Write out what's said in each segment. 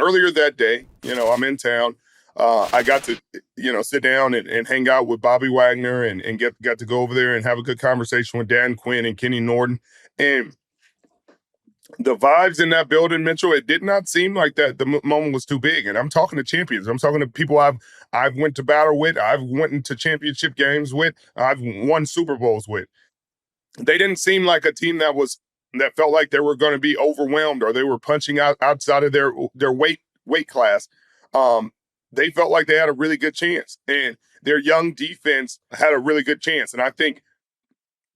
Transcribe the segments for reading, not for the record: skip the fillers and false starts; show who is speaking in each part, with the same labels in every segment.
Speaker 1: earlier that day, I'm in town. I got to, sit down and hang out with Bobby Wagner and got to go over there and have a good conversation with Dan Quinn and Kenny Norton. And the vibes in that building, Mitchell, it did not seem like that the moment was too big. And I'm talking to champions. I'm talking to people I've went to battle with. I've went into championship games with. I've won Super Bowls with. They didn't seem like a team that felt like they were going to be overwhelmed or they were punching outside of their weight class. They felt like they had a really good chance, and their young defense had a really good chance. And I think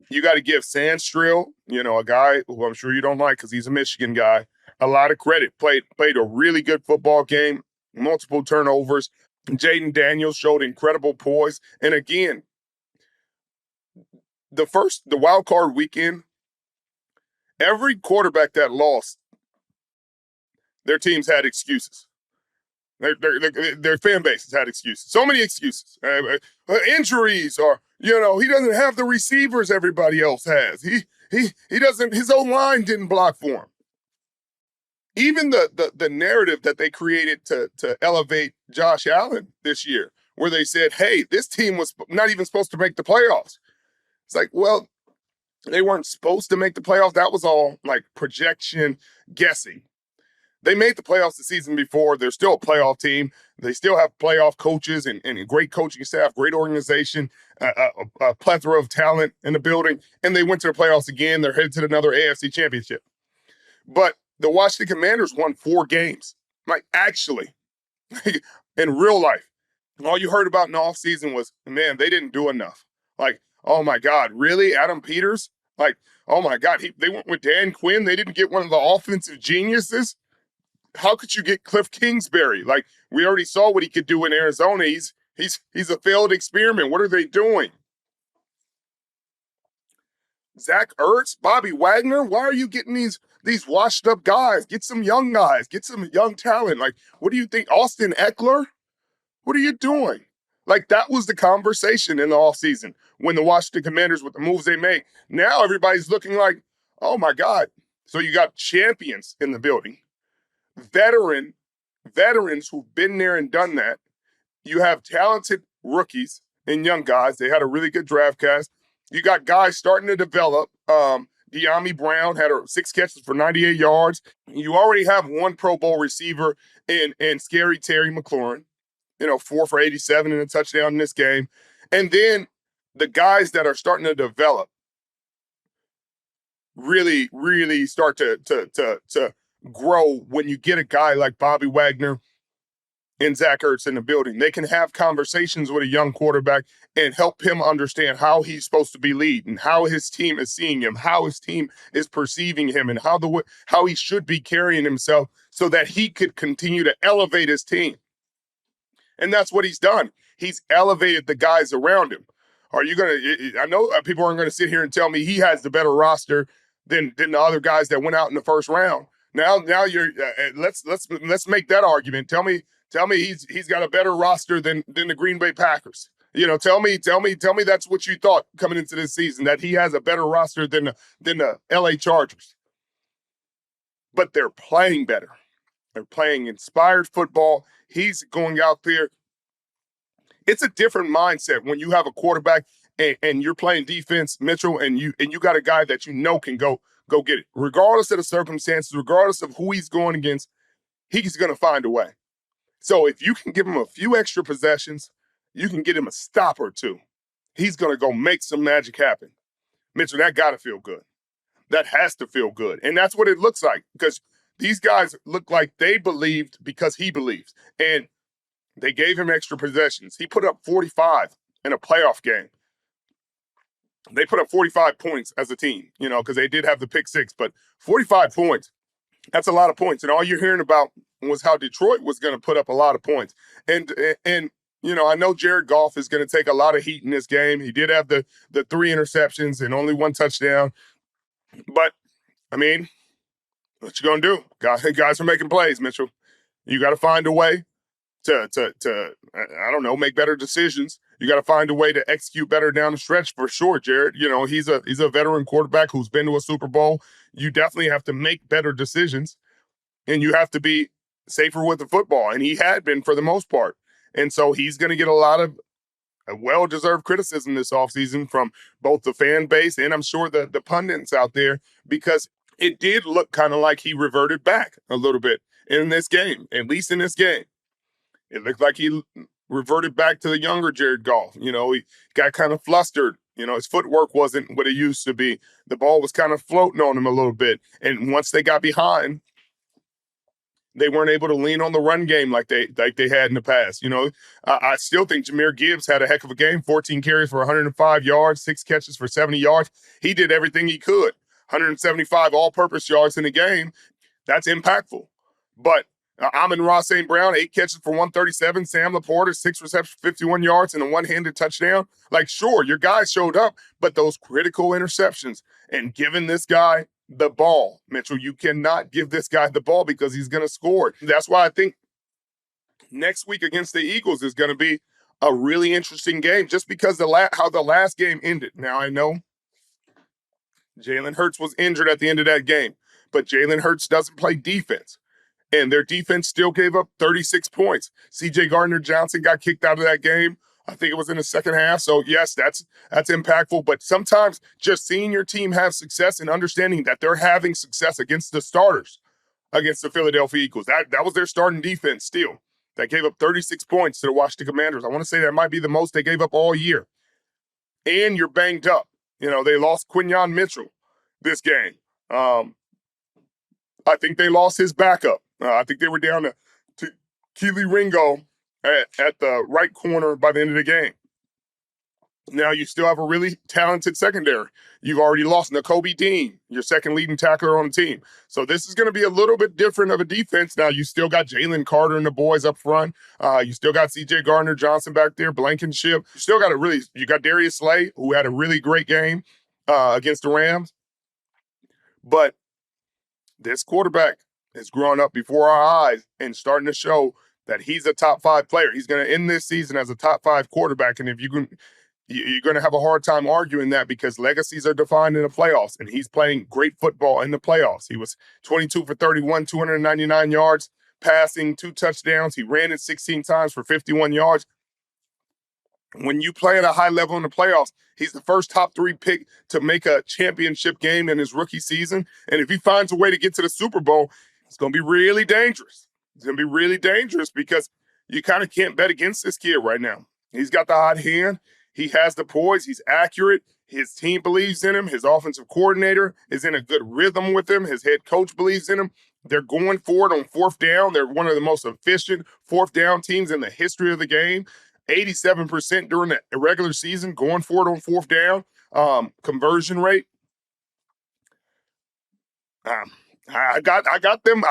Speaker 1: you got to give Sandstrill, a guy who I'm sure you don't like because he's a Michigan guy, a lot of credit. Played a really good football game, multiple turnovers. Jayden Daniels showed incredible poise. And again, the wild card weekend, every quarterback that lost, their teams had excuses. Their fan bases had excuses. So many excuses. Injuries, or he doesn't have the receivers everybody else has. He doesn't. His own line didn't block for him. Even the narrative that they created to elevate Josh Allen this year, where they said, "Hey, this team was not even supposed to make the playoffs." It's like, well, they weren't supposed to make the playoffs. That was all like projection guessing. They made the playoffs the season before. They're still a playoff team. They still have playoff coaches and a great coaching staff, great organization, a plethora of talent in the building. And they went to the playoffs again. They're headed to another AFC championship. But the Washington Commanders won 4 games. Like, actually, in real life. All you heard about in the offseason was, man, they didn't do enough. Like, oh, my God, really? Adam Peters? Like, oh, my God, they went with Dan Quinn. They didn't get one of the offensive geniuses. How could you get Cliff Kingsbury? Like, we already saw what he could do in Arizona. He's a failed experiment. What are they doing? Zach Ertz, Bobby Wagner, why are you getting these washed up guys? Get some young guys. Get some young talent. Like, what do you think? Austin Eckler? What are you doing? Like, that was the conversation in the offseason when the Washington Commanders, with the moves they made. Now everybody's looking like, oh, my God. So you got champions in the building. Veterans who've been there and done that. You have talented rookies and young guys. They had a really good draft cast. You got guys starting to develop. De'Ami Brown had 6 catches for 98 yards. You already have one Pro Bowl receiver in Scary Terry McLaurin, 4 for 87 and a touchdown in this game. And then the guys that are starting to develop really, really start to grow when you get a guy like Bobby Wagner and Zach Ertz in the building. They can have conversations with a young quarterback and help him understand how he's supposed to be leading, how his team is seeing him, how his team is perceiving him, and how he should be carrying himself so that he could continue to elevate his team. And that's what he's done. He's elevated the guys around him. I know people aren't going to sit here and tell me he has the better roster than the other guys that went out in the first round. Now you're let's make that argument. Tell me he's got a better roster than the Green Bay Packers. Tell me that's what you thought coming into this season, that he has a better roster than the LA Chargers. But they're playing better. They're playing inspired football. He's going out there. It's a different mindset when you have a quarterback and you're playing defense, Mitchell, and you got a guy that can go get it. Regardless of the circumstances, regardless of who he's going against, he's going to find a way. So if you can give him a few extra possessions, you can get him a stop or two, he's going to go make some magic happen. Mitchell, that got to feel good. That has to feel good. And that's what it looks like, because these guys look like they believed because he believes. And they gave him extra possessions. He put up 45 in a playoff game. They put up 45 points as a team, because they did have the pick 6, but 45 points, that's a lot of points. And all you're hearing about was how Detroit was going to put up a lot of points. And I know Jared Goff is going to take a lot of heat in this game. He did have the 3 interceptions and only 1 touchdown. But, I mean, what you going to do? Guys are making plays, Mitchell. You got to find a way to I don't know, make better decisions. You got to find a way to execute better down the stretch for sure, Jared. He's a veteran quarterback who's been to a Super Bowl. You definitely have to make better decisions, and you have to be safer with the football, and he had been for the most part. And so he's going to get a lot of well-deserved criticism this offseason from both the fan base and I'm sure the pundits out there, because it did look kind of like he reverted back a little bit in this game, at least in this game. It looked like he reverted back to the younger Jared Goff. You know, he got kind of flustered. You know, his footwork wasn't what it used to be. The ball was kind of floating on him a little bit. And once they got behind, they weren't able to lean on the run game like they had in the past. You know, I still think Jahmyr Gibbs had a heck of a game. 14 carries for 105 yards, 6 catches for 70 yards. He did everything he could. 175 all-purpose yards in the game. That's impactful. But Amon-Ra St. Brown, 8 catches for 137. Sam Laporta, 6 receptions, 51 yards, and a one-handed touchdown. Like, sure, your guys showed up, but those critical interceptions and giving this guy the ball, Mitchell, you cannot give this guy the ball because he's going to score. That's why I think next week against the Eagles is going to be a really interesting game, just because how the last game ended. Now, I know Jalen Hurts was injured at the end of that game, but Jalen Hurts doesn't play defense. And their defense still gave up 36 points. C.J. Gardner-Johnson got kicked out of that game. I think it was in the second half. So, yes, that's impactful. But sometimes just seeing your team have success and understanding that they're having success against the starters, against the Philadelphia Eagles. That was their starting defense still. That gave up 36 points to the Washington Commanders. I want to say that might be the most they gave up all year. And you're banged up. You know, they lost Quinyon Mitchell this game. I think they lost his backup. I think they were down to Keely Ringo at the right corner by the end of the game. Now you still have a really talented secondary. You've already lost Nakobe Dean, your second leading tackler on the team. So this is going to be a little bit different of a defense. Now you still got Jalen Carter and the boys up front. You still got C.J. Gardner-Johnson back there, Blankenship. You still got you got Darius Slay, who had a really great game against the Rams. But this quarterback is growing up before our eyes and starting to show that he's a top 5 player. He's going to end this season as a top 5 quarterback. And if you're going to have a hard time arguing that, because legacies are defined in the playoffs, and he's playing great football in the playoffs. He was 22 for 31, 299 yards, passing, 2 touchdowns. He ran it 16 times for 51 yards. When you play at a high level in the playoffs, he's the first top 3 pick to make a championship game in his rookie season. And if he finds a way to get to the Super Bowl, it's going to be really dangerous. It's going to be really dangerous because you kind of can't bet against this kid right now. He's got the hot hand. He has the poise. He's accurate. His team believes in him. His offensive coordinator is in a good rhythm with him. His head coach believes in him. They're going for it on 4th down. They're one of the most efficient 4th down teams in the history of the game. 87% during the regular season, going for it on 4th down. Conversion rate. I got them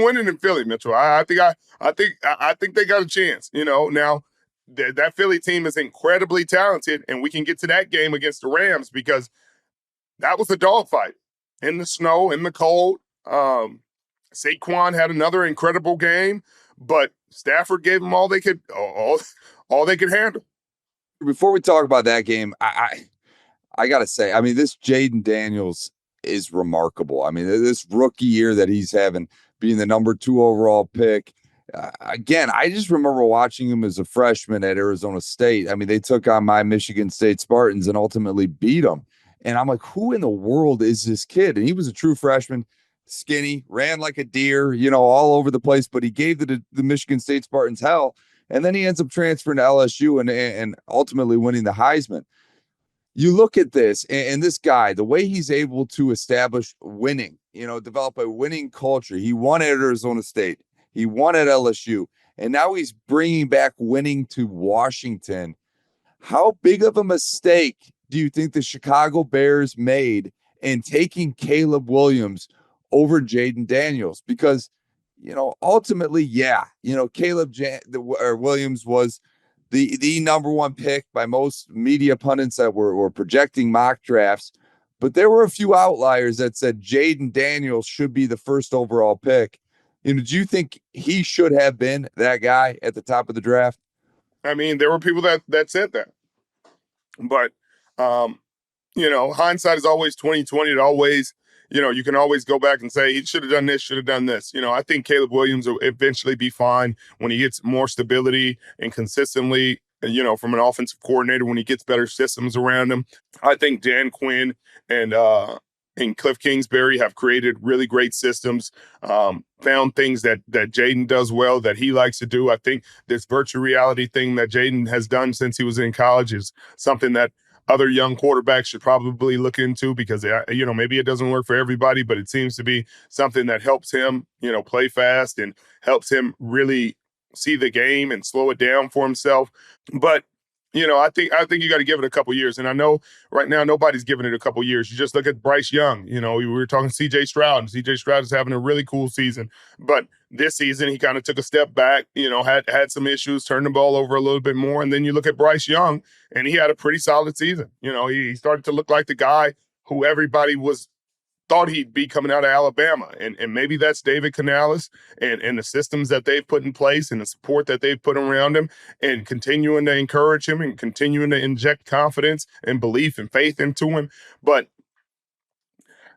Speaker 1: winning in Philly, Mitchell. I think they got a chance. You know, now that Philly team is incredibly talented, and we can get to that game against the Rams because that was a dogfight in the snow, in the cold. Saquon had another incredible game, but Stafford gave them all they could handle.
Speaker 2: Before we talk about that game, I gotta say, I mean, this Jayden Daniels is remarkable. I mean, this rookie year that he's having, being the number 2 overall pick. Again, I just remember watching him as a freshman at Arizona State. I mean, they took on my Michigan State Spartans and ultimately beat them. And I'm like, who in the world is this kid? And he was a true freshman, skinny, ran like a deer, you know, all over the place, but he gave the Michigan State Spartans hell. And then he ends up transferring to LSU and ultimately winning the Heisman. You look at this and this guy, the way he's able to establish winning, you know, develop a winning culture. He won at Arizona State. He won at LSU. And now he's bringing back winning to Washington. How big of a mistake do you think the Chicago Bears made in taking Caleb Williams over Jayden Daniels? Because, you know, ultimately, yeah, you know, Williams was the number 1 pick by most media pundits that were projecting mock drafts. But there were a few outliers that said Jayden Daniels should be the first overall pick. You know, do you think he should have been that guy at the top of the draft?
Speaker 1: I mean, there were people that said that. But, you know, hindsight is always 20/20. It always, you can always go back and say he should have done this, should have done this. I think Caleb Williams will eventually be fine when he gets more stability and consistently, from an offensive coordinator, when he gets better systems around him. I think Dan Quinn and Cliff Kingsbury have created really great systems, found things that Jayden does well that he likes to do. I think this virtual reality thing that Jayden has done since he was in college is something that other young quarterbacks should probably look into because, maybe it doesn't work for everybody, but it seems to be something that helps him, play fast and helps him really see the game and slow it down for himself. But I think you got to give it a couple years. And I know right now nobody's giving it a couple years. You just look at Bryce Young. We were talking CJ Stroud, and CJ Stroud is having a really cool season. But this season he kind of took a step back, had some issues, turned the ball over a little bit more. And then you look at Bryce Young, and he had a pretty solid season. He started to look like the guy who everybody thought he'd be coming out of Alabama. And maybe that's David Canales and the systems that they've put in place and the support that they've put around him and continuing to encourage him and continuing to inject confidence and belief and faith into him. But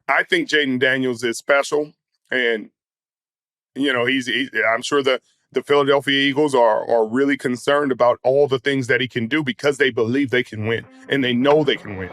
Speaker 1: I think Jayden Daniels is special. And, I'm sure the Philadelphia Eagles are really concerned about all the things that he can do because they believe they can win and they know they can win.